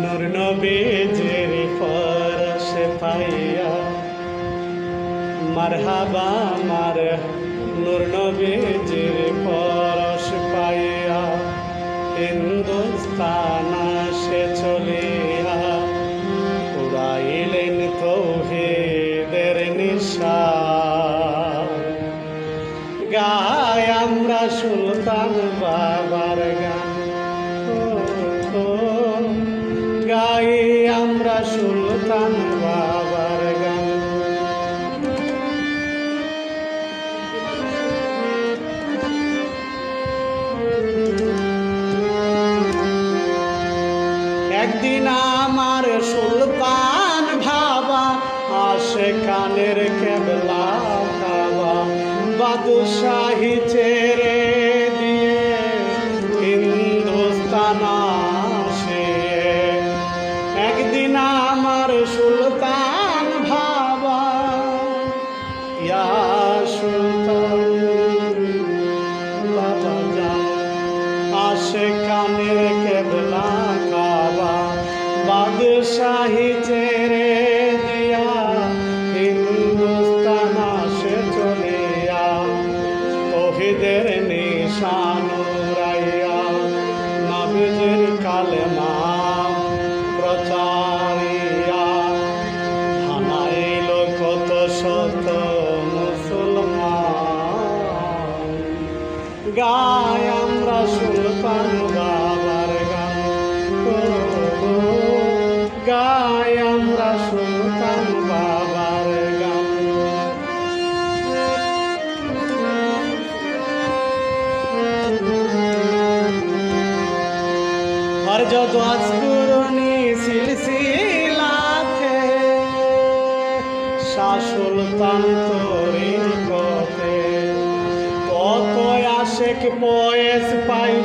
নূর নবীজির পরশ পাইয়া মারহাবা মার নূর নবীজির পরশ পাইয়া হিন্দুস্তান সে চলিয়া উড়াইলেন তৌহিদের নিশান। গাই আমরা সুলতান বাবার গান, গাই আমরা সুলতান বাবার গান। একদিন আমার সুলতান ভাবা আসে কানের কেবলা খাবা বাদশাহী ছেড়ে দিয়ে হিন্দুস্তান আসে। একদিন আমার সুলতান ভাবা ইয়া সুলতান বাবা যান আসে কানের কেবলা কাবা বাদশাহী ছেড়ে দিয়া হিন্দুস্তান আসে চলিয়া তৌহিদের নিশান উড়াইয়া নবীজির কালেমা প্রচারিয়া থানাইল কত শত মুসলমান। গাই আমরা সুলতান বাবার গান, গাই আমরা সুলতান বাবার গান। हर जो द्वास पुरनी सिलसिलाते शाह सुल्तान तोरी कोते तो आशिक पयस पाई